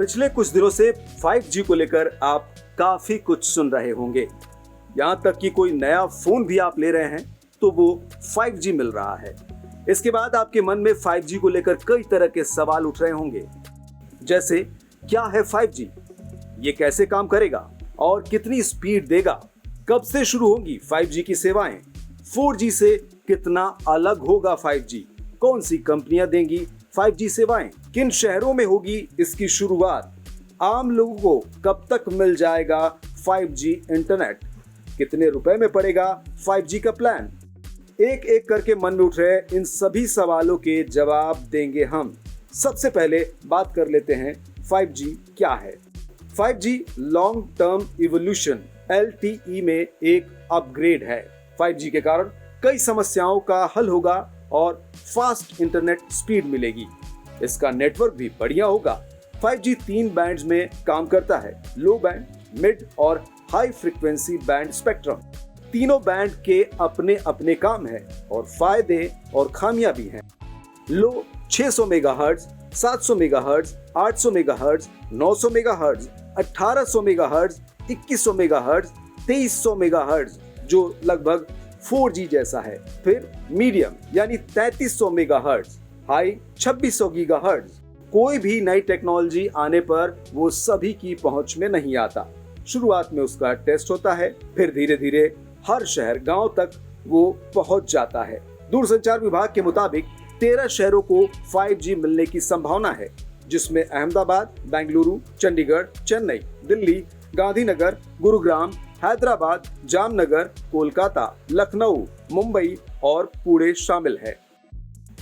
पिछले कुछ दिनों से 5G को लेकर आप काफी कुछ सुन रहे होंगे। यहाँ तक कि कोई नया फोन भी आप ले रहे हैं तो वो 5G मिल रहा है। इसके बाद आपके मन में 5G को लेकर कई तरह के सवाल उठ रहे होंगे, जैसे क्या है 5G, ये कैसे काम करेगा और कितनी स्पीड देगा, कब से शुरू होंगी 5G की सेवाएं, 4G से कितना अलग होगा 5G, कौन सी कंपनियां देंगी 5G सेवाएं, किन शहरों में होगी इसकी शुरुआत, आम लोगों को कब तक मिल जाएगा 5G इंटरनेट, कितने रुपए में पड़ेगा 5G का प्लान। एक एक करके मन में उठ रहे इन सभी सवालों के जवाब देंगे हम। सबसे पहले बात कर लेते हैं 5G क्या है। 5G long term evolution LTE में एक अपग्रेड है। 5G के कारण कई समस्याओं का हल होगा और फास्ट इंटरनेट स्पीड मिलेगी। इसका नेटवर्क भी बढ़िया होगा। 5G 3 बैंड्स में काम करता है, लो बैंड, मिड और हाई फ्रीक्वेंसी बैंड स्पेक्ट्रम। तीनों बैंड के अपने अपने काम है और फायदे और खामियां भी हैं। लो 600 megahertz, 700 megahertz, 800 megahertz, 900 megahertz, 1800 megahertz, 2100 megahertz, 2300 megahertz जो लगभग 4G जैसा है। फिर मीडियम यानी 3300 मेगाहर्ट्ज, हाई 2600 गीगाहर्ट्ज। कोई भी नई टेक्नोलॉजी आने पर वो सभी की पहुंच में नहीं आता। शुरुआत में उसका टेस्ट होता है, फिर धीरे धीरे हर शहर गांव तक वो पहुंच जाता है। दूरसंचार विभाग के मुताबिक 13 शहरों को 5G मिलने की संभावना है, जिसमें अहमदाबाद, बेंगलुरु, चंडीगढ़, चेन्नई, दिल्ली, गांधीनगर, गुरुग्राम, हैदराबाद, जामनगर, कोलकाता, लखनऊ, मुंबई और पुणे शामिल है।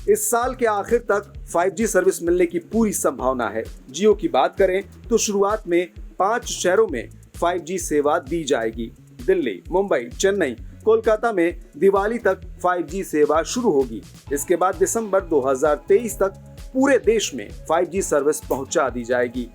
इस साल के आखिर तक 5G सर्विस मिलने की पूरी संभावना है। जियो की बात करें तो शुरुआत में 5 शहरों में 5G सेवा दी जाएगी। दिल्ली, मुंबई, चेन्नई, कोलकाता में दिवाली तक 5G सेवा शुरू होगी। इसके बाद दिसंबर 2023 तक पूरे देश में 5G सर्विस पहुंचा दी जाएगी।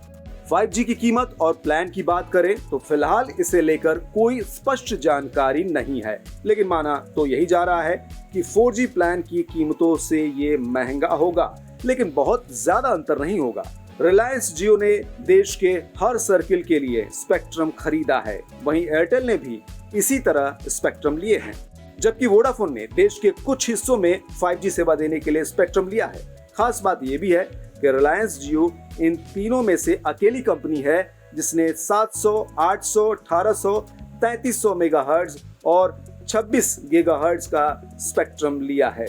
5G की कीमत और प्लान की बात करें तो फिलहाल इसे लेकर कोई स्पष्ट जानकारी नहीं है, लेकिन माना तो यही जा रहा है कि 4G प्लान की कीमतों से ये महंगा होगा, लेकिन बहुत ज्यादा अंतर नहीं होगा। रिलायंस जियो ने देश के हर सर्किल के लिए स्पेक्ट्रम खरीदा है, वहीं एयरटेल ने भी इसी तरह स्पेक्ट्रम लिए हैं, जबकि वोडाफोन ने देश के कुछ हिस्सों में 5G सेवा देने के लिए स्पेक्ट्रम लिया है। खास बात यह भी है कि रिलायंस जियो इन तीनों में से अकेली कंपनी है जिसने 700, 800, 1800, 3300 मेगाहर्ट्ज और 26 गीगाहर्ट्ज का स्पेक्ट्रम लिया है।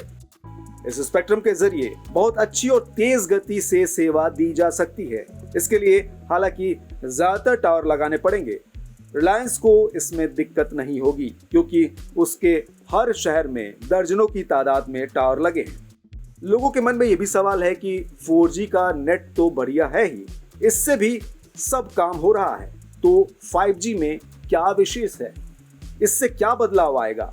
इस स्पेक्ट्रम के जरिए बहुत अच्छी और तेज गति से सेवा दी जा सकती है। इसके लिए हालांकि ज्यादातर टावर लगाने पड़ेंगे। रिलायंस को इसमें दिक्कत नहीं होगी क्योंकि उसके हर शहर में दर्जनों की तादाद में टावर लगे हैं। लोगों के मन में ये भी सवाल है कि 4G का नेट तो बढ़िया है ही, इससे भी सब काम हो रहा है, तो 5G में क्या विशेष है, इससे क्या बदलाव आएगा।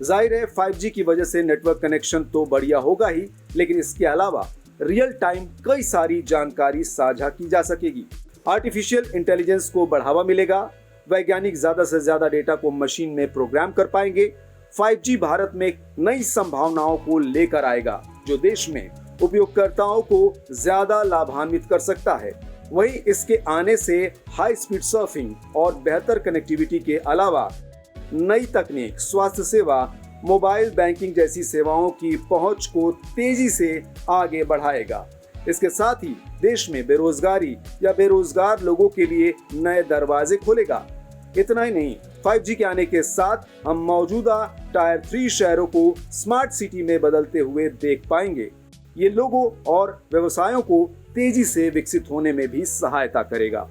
जाहिर है 5G की वजह से नेटवर्क कनेक्शन तो बढ़िया होगा ही, लेकिन इसके अलावा रियल टाइम कई सारी जानकारी साझा की जा सकेगी। आर्टिफिशियल इंटेलिजेंस को बढ़ावा मिलेगा, वैज्ञानिक ज्यादा से ज्यादा डेटा को मशीन में प्रोग्राम कर पाएंगे। 5G भारत में नई संभावनाओं को लेकर आएगा जो देश में उपयोगकर्ताओं को ज्यादा लाभान्वित कर सकता है। वहीं इसके आने से हाई स्पीड सर्फिंग और बेहतर कनेक्टिविटी के अलावा नई तकनीक, स्वास्थ्य सेवा, मोबाइल बैंकिंग जैसी सेवाओं की पहुंच को तेजी से आगे बढ़ाएगा। इसके साथ ही देश में बेरोजगारी या बेरोजगार लोगों के लिए नए दरवाजे खोलेगा। इतना ही नहीं, 5G के आने के साथ हम मौजूदा टायर 3 शहरों को स्मार्ट सिटी में बदलते हुए देख पाएंगे। ये लोगों और व्यवसायों को तेजी से विकसित होने में भी सहायता करेगा।